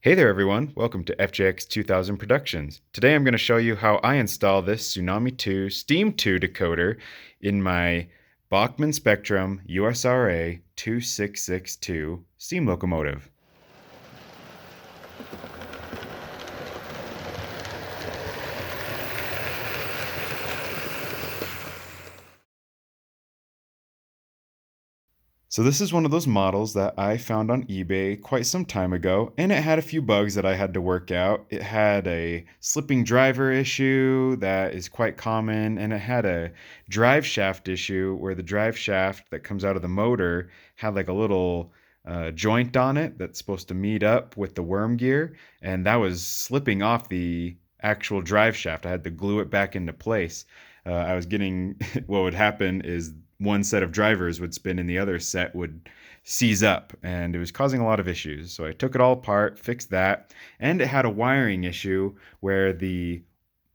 Hey there everyone, welcome to FJX 2000 Productions. Today I'm going to show you how I install this Tsunami 2 Steam-2 decoder in my Bachmann Spectrum USRA 2662 steam locomotive. So this is one of those models that I found on eBay quite some time ago, and it had a few bugs that I had to work out. It had a slipping driver issue that is quite common, and it had a drive shaft issue where the drive shaft that comes out of the motor had like a little joint on it that's supposed to meet up with the worm gear, and that was slipping off the actual drive shaft. I had to glue it back into place. I was getting what would happen is one set of drivers would spin and the other set would seize up, and it was causing a lot of issues. So I took it all apart, fixed that, and it had a wiring issue where the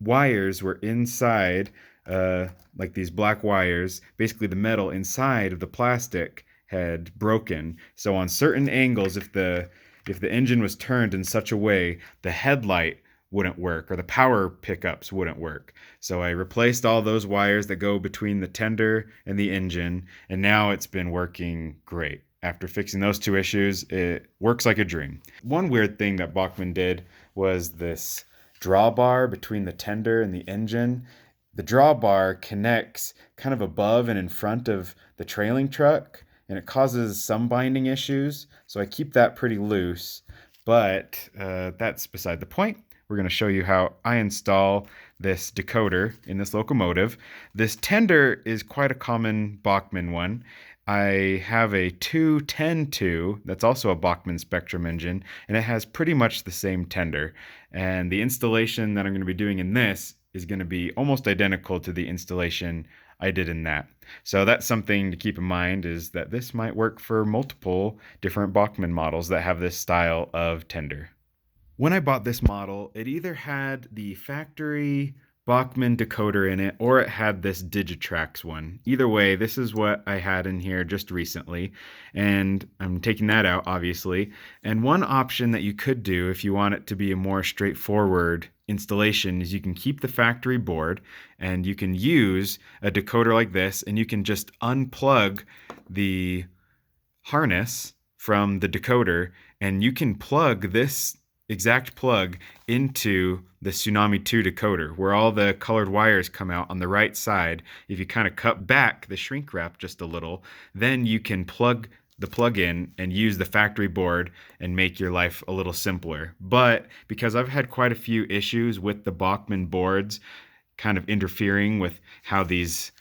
wires were inside, like these black wires. Basically, the metal inside of the plastic had broken. So on certain angles, if the engine was turned in such a way, the headlight wouldn't work or the power pickups wouldn't work. So I replaced all those wires that go between the tender and the engine, and now it's been working great. After fixing those two issues, it works like a dream. One weird thing that Bachmann did was this drawbar between the tender and the engine. The drawbar connects kind of above and in front of the trailing truck, and it causes some binding issues. So I keep that pretty loose, but that's beside the point. We're going to show you how I install this decoder in this locomotive. This tender is quite a common Bachmann one. I have a 210-2 that's also a Bachmann Spectrum engine, and it has pretty much the same tender. And the installation that I'm going to be doing in this is going to be almost identical to the installation I did in that. So that's something to keep in mind, is that this might work for multiple different Bachmann models that have this style of tender. When I bought this model, it either had the factory Bachmann decoder in it or it had this DigiTraxx one. Either way, this is what I had in here just recently, and I'm taking that out, obviously. And one option that you could do if you want it to be a more straightforward installation is you can keep the factory board and you can use a decoder like this, and you can just unplug the harness from the decoder and you can plug this exact plug into the Tsunami 2 decoder where all the colored wires come out on the right side. If you kind of cut back the shrink wrap just a little, then you can plug the plug in and use the factory board and make your life a little simpler. But because I've had quite a few issues with the Bachmann boards kind of interfering with how these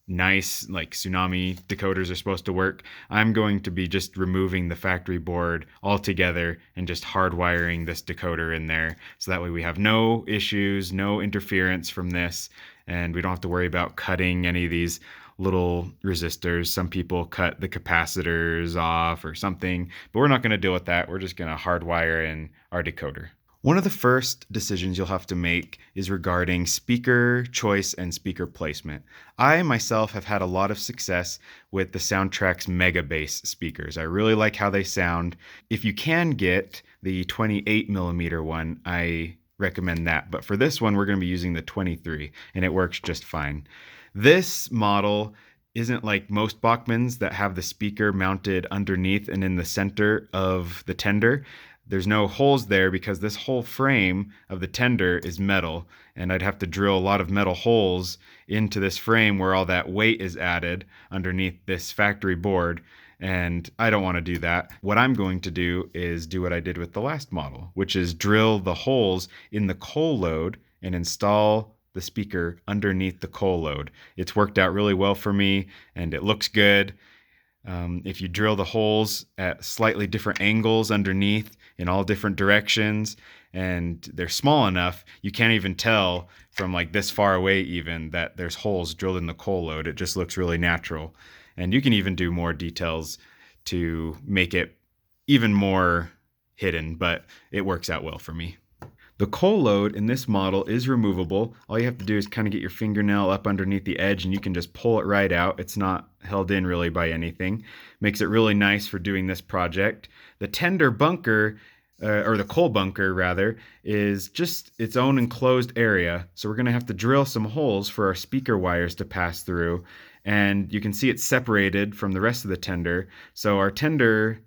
nice like Tsunami decoders are supposed to work, I'm going to be just removing the factory board altogether and just hardwiring this decoder in there, so that way we have no issues, no interference from this, and we don't have to worry about cutting any of these little resistors. Some people cut the capacitors off or something, but we're not going to deal with that. We're just going to hardwire in our decoder. One of the first decisions you'll have to make is regarding speaker choice and speaker placement. I myself have had a lot of success with the SoundTraxx Mega Bass speakers. I really like how they sound. If you can get the 28mm one, I recommend that. But for this one, we're going to be using the 23, and it works just fine. This model isn't like most Bachmanns that have the speaker mounted underneath and in the center of the tender. There's no holes there because this whole frame of the tender is metal, and I'd have to drill a lot of metal holes into this frame where all that weight is added underneath this factory board, and I don't want to do that. What I'm going to do is do what I did with the last model, which is drill the holes in the coal load and install the speaker underneath the coal load. It's worked out really well for me, and it looks good. If you drill the holes at slightly different angles underneath in all different directions, and they're small enough, you can't even tell from like this far away even that there's holes drilled in the coal load. It just looks really natural. And you can even do more details to make it even more hidden, but it works out well for me. The coal load in this model is removable. All you have to do is kind of get your fingernail up underneath the edge and you can just pull it right out. It's not held in really by anything. Makes it really nice for doing this project. The tender bunker or the coal bunker rather, is just its own enclosed area. So we're going to have to drill some holes for our speaker wires to pass through. And you can see it's separated from the rest of the tender. So our tender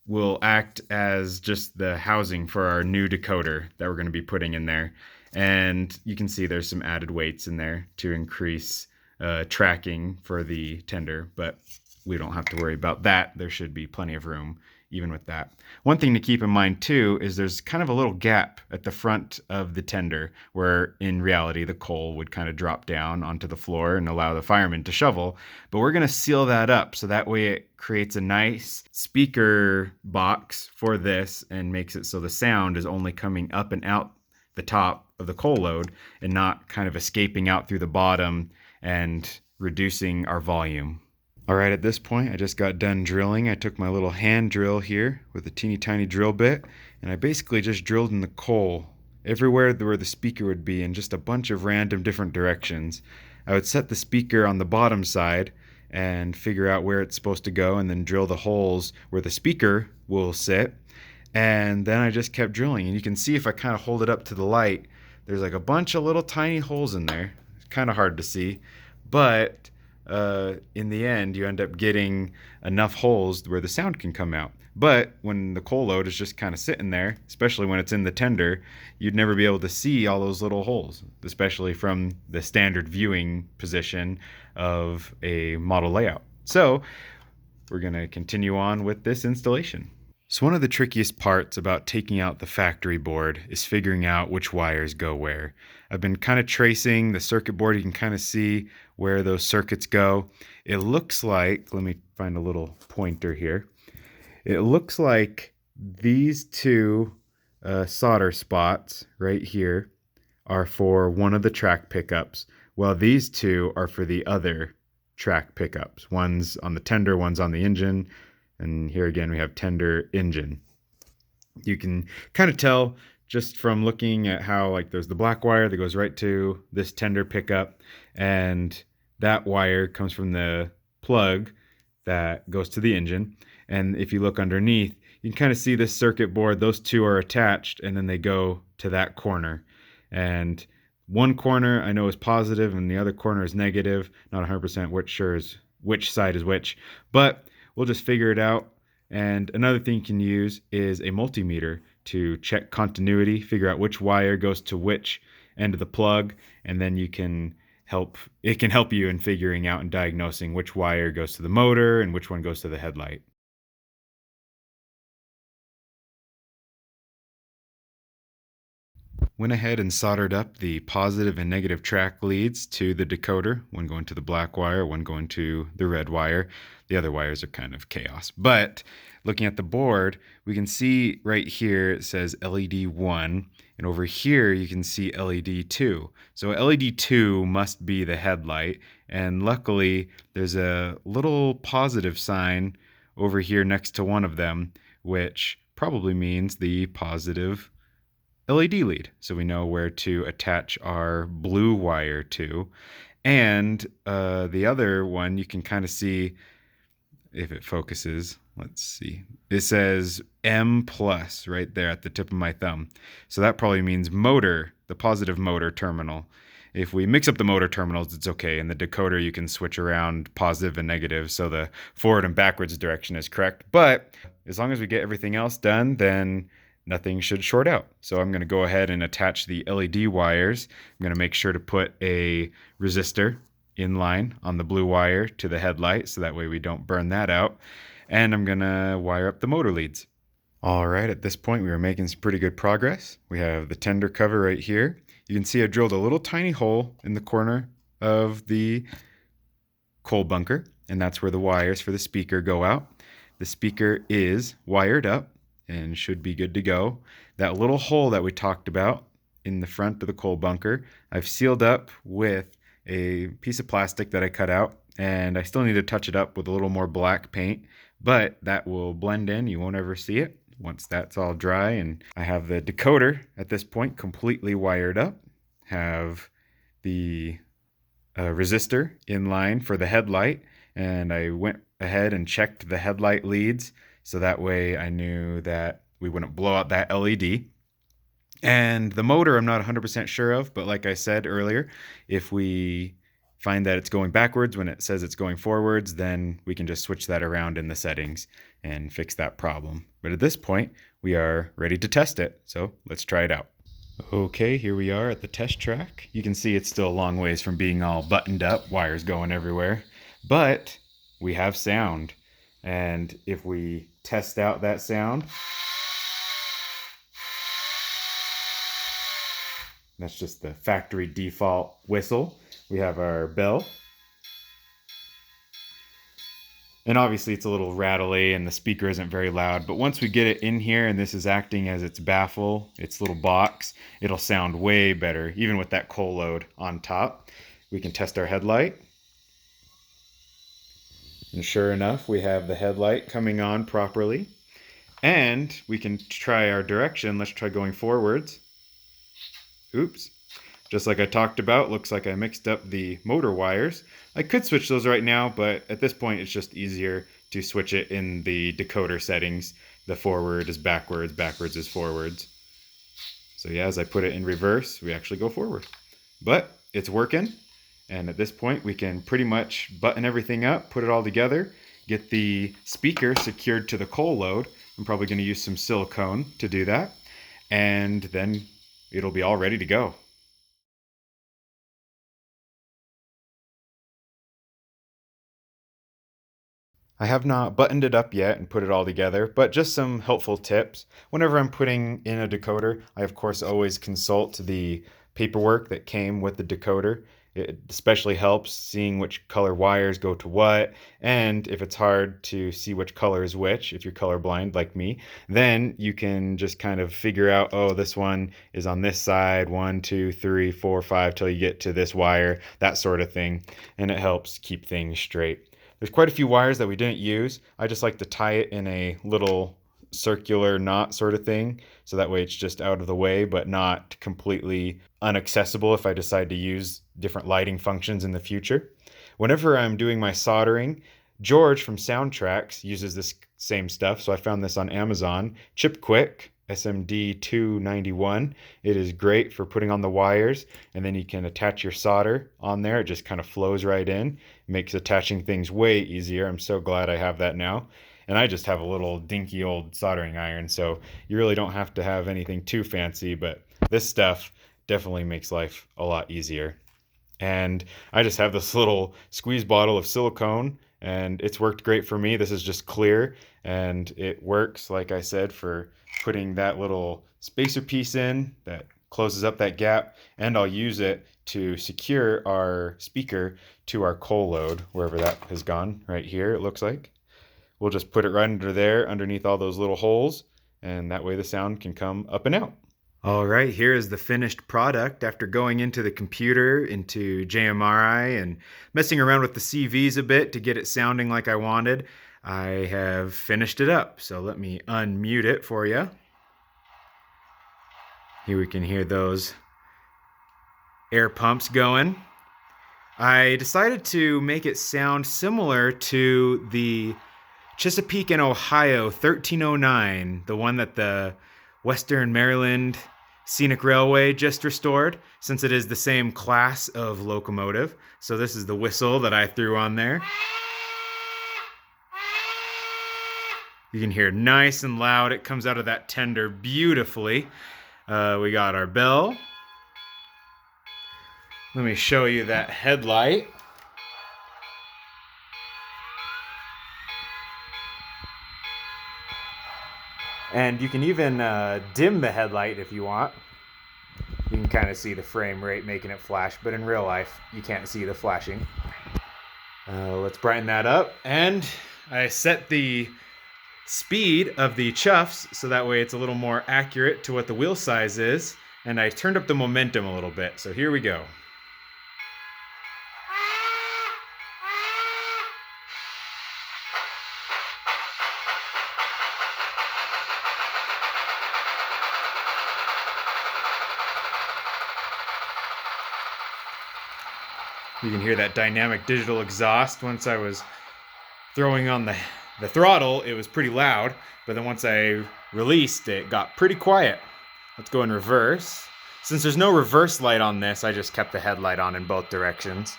will act as just the housing for our new decoder that we're going to be putting in there. And you can see there's some added weights in there to increase tracking for the tender, but we don't have to worry about that. There should be plenty of room even with that. One thing to keep in mind too is there's kind of a little gap at the front of the tender where in reality the coal would kind of drop down onto the floor and allow the fireman to shovel. But we're going to seal that up so that way it creates a nice speaker box for this and makes it so the sound is only coming up and out the top of the coal load and not kind of escaping out through the bottom and reducing our volume. All right, at this point, I just got done drilling. I took my little hand drill here with a teeny tiny drill bit, and I basically just drilled in the coal everywhere where the speaker would be in just a bunch of random different directions. I would set the speaker on the bottom side and figure out where it's supposed to go and then drill the holes where the speaker will sit. And then I just kept drilling. And you can see if I kind of hold it up to the light, there's like a bunch of little tiny holes in there. It's kind of hard to see, but in the end, you end up getting enough holes where the sound can come out. But when the coal load is just kind of sitting there, especially when it's in the tender, you'd never be able to see all those little holes, especially from the standard viewing position of a model layout. So we're going to continue on with this installation. So one of the trickiest parts about taking out the factory board is figuring out which wires go where. I've been kind of tracing the circuit board. You can kind of see where those circuits go. It looks like, let me find a little pointer here. It looks like these two solder spots right here are for one of the track pickups, while these two are for the other track pickups. One's on the tender, one's on the engine. And here again, we have tender engine. You can kind of tell just from looking at how like there's the black wire that goes right to this tender pickup. And that wire comes from the plug that goes to the engine. And if you look underneath, you can kind of see this circuit board. Those two are attached and then they go to that corner. And one corner I know is positive and the other corner is negative. Not 100% sure is which side is which. But we'll just figure it out. And another thing you can use is a multimeter to check continuity, figure out which wire goes to which end of the plug, and then it can help you in figuring out and diagnosing which wire goes to the motor and which one goes to the headlight. Went ahead and soldered up the positive and negative track leads to the decoder, one going to the black wire, one going to the red wire. The other wires are kind of chaos. But looking at the board, we can see right here it says LED 1, and over here you can see LED 2. So LED 2 must be the headlight, and luckily there's a little positive sign over here next to one of them, which probably means the positive LED lead, so we know where to attach our blue wire to. And the other one, you can kind of see if it focuses. Let's see. It says M plus right there at the tip of my thumb. So that probably means motor, the positive motor terminal. If we mix up the motor terminals, it's okay. In the decoder, you can switch around positive and negative, so the forward and backwards direction is correct. But as long as we get everything else done, then nothing should short out. So I'm going to go ahead and attach the LED wires. I'm going to make sure to put a resistor in line on the blue wire to the headlight, so that way we don't burn that out. And I'm going to wire up the motor leads. All right, at this point we were making some pretty good progress. We have the tender cover right here. You can see I drilled a little tiny hole in the corner of the coal bunker, and that's where the wires for the speaker go out. The speaker is wired up and should be good to go. That little hole that we talked about in the front of the coal bunker, I've sealed up with a piece of plastic that I cut out, and I still need to touch it up with a little more black paint, but that will blend in. You won't ever see it once that's all dry. And I have the decoder at this point completely wired up, have the resistor in line for the headlight, and I went ahead and checked the headlight leads. So that way I knew that we wouldn't blow out that LED. And the motor, I'm not 100% sure of, but like I said earlier, if we find that it's going backwards when it says it's going forwards, then we can just switch that around in the settings and fix that problem. But at this point, we are ready to test it. So let's try it out. Okay, here we are at the test track. You can see it's still a long ways from being all buttoned up, wires going everywhere, but we have sound. And if we test out that sound, that's just the factory default whistle. We have our bell. And obviously it's a little rattly and the speaker isn't very loud, but once we get it in here and this is acting as its baffle, its little box, it'll sound way better, even with that coal load on top. We can test our headlight. And sure enough, we have the headlight coming on properly. And we can try our direction. Let's try going forwards. Oops. Just like I talked about, looks like I mixed up the motor wires. I could switch those right now, but at this point it's just easier to switch it in the decoder settings. The forward is backwards, backwards is forwards. So yeah, as I put it in reverse, we actually go forward. But it's working, and at this point we can pretty much button everything up, put it all together, get the speaker secured to the coal load. I'm probably going to use some silicone to do that, and then it'll be all ready to go. I have not buttoned it up yet and put it all together, but just some helpful tips. Whenever I'm putting in a decoder, I of course always consult the paperwork that came with the decoder. It especially helps seeing which color wires go to what, and if it's hard to see which color is which, if you're colorblind like me, then you can just kind of figure out, oh, this one is on this side, 1, 2, 3, 4, 5, till you get to this wire, that sort of thing, and it helps keep things straight. There's quite a few wires that we didn't use. I just like to tie it in a little circular knot sort of thing, so that way it's just out of the way but not completely inaccessible if I decide to use different lighting functions in the future. Whenever I'm doing my soldering, George from SoundTraxx uses this same stuff, so I found this on Amazon. Chip Quick SMD291. It is great for putting on the wires, and then you can attach your solder on there. It just kind of flows right in. It makes attaching things way easier. I'm so glad I have that now. And I just have a little dinky old soldering iron, so you really don't have to have anything too fancy, but this stuff definitely makes life a lot easier. And I just have this little squeeze bottle of silicone, and it's worked great for me. This is just clear, and it works, like I said, for putting that little spacer piece in that closes up that gap, and I'll use it to secure our speaker to our coal load, wherever that has gone, right here it looks like. We'll just put it right under there, underneath all those little holes, and that way the sound can come up and out. All right, here is the finished product. After going into the computer, into JMRI, and messing around with the CVs a bit to get it sounding like I wanted, I have finished it up. So let me unmute it for you. Here we can hear those air pumps going. I decided to make it sound similar to the Chesapeake and Ohio 1309, the one that the Western Maryland Scenic Railway just restored, since it is the same class of locomotive. So this is the whistle that I threw on there. You can hear nice and loud. It comes out of that tender beautifully. We got our bell. Let me show you that headlight. And you can even dim the headlight if you want. You can kind of see the frame rate making it flash, but in real life, you can't see the flashing. Let's brighten that up. And I set the speed of the chuffs so that way it's a little more accurate to what the wheel size is. And I turned up the momentum a little bit. So here we go. You can hear that dynamic digital exhaust. Once I was throwing on the throttle, it was pretty loud, but then once I released, it got pretty quiet. Let's go in reverse. Since there's no reverse light on this, I just kept the headlight on in both directions.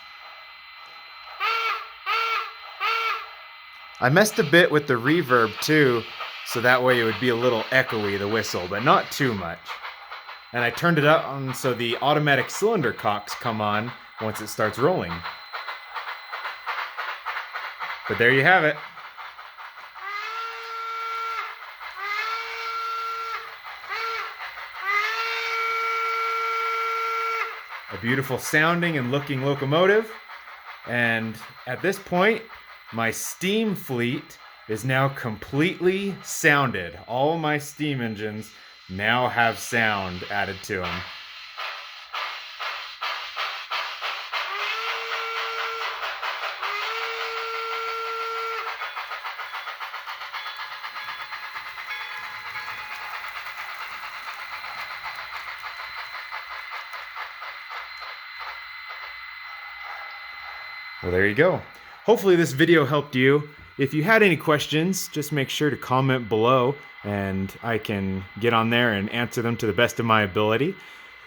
I messed a bit with the reverb too, so that way it would be a little echoey, the whistle, but not too much. And I turned it up on so the automatic cylinder cocks come on once it starts rolling. But there you have it. A beautiful sounding and looking locomotive. And at this point, my steam fleet is now completely sounded. All of my steam engines now have sound added to them. Well, there you go. Hopefully this video helped you. If you had any questions, just make sure to comment below and I can get on there and answer them to the best of my ability.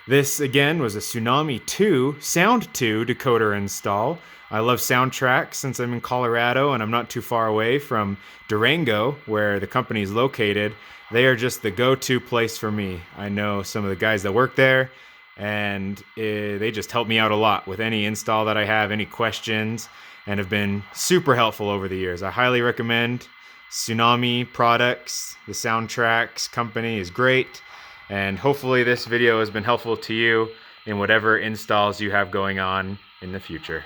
This, again, was a Tsunami 2 SoundTraxx decoder install. I love SoundTraxx since I'm in Colorado and I'm not too far away from Durango, where the company is located. They are just the go-to place for me. I know some of the guys that work there, and they just help me out a lot with any install that I have, any questions, and have been super helpful over the years. I highly recommend Tsunami products. The SoundTraxx company is great, and hopefully this video has been helpful to you in whatever installs you have going on in the future.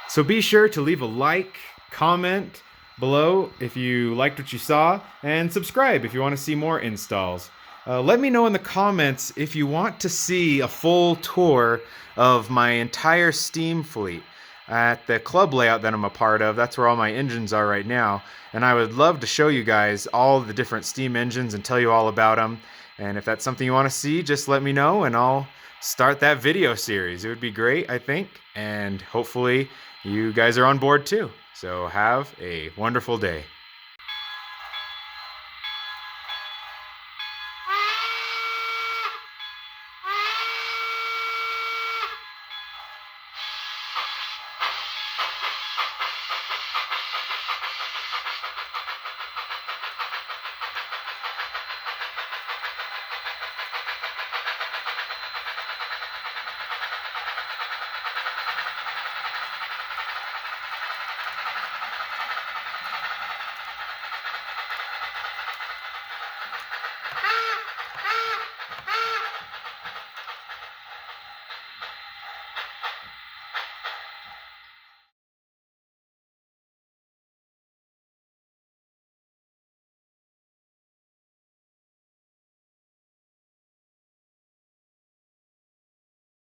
So be sure to leave a like, comment below if you liked what you saw, and subscribe if you want to see more installs. Let me know in the comments if you want to see a full tour of my entire steam fleet at the club layout that I'm a part of. That's where all my engines are right now, and I would love to show you guys all the different steam engines and tell you all about them. And if that's something you want to see, just let me know and I'll start that video series. It would be great, I think, and hopefully you guys are on board too. So have a wonderful day.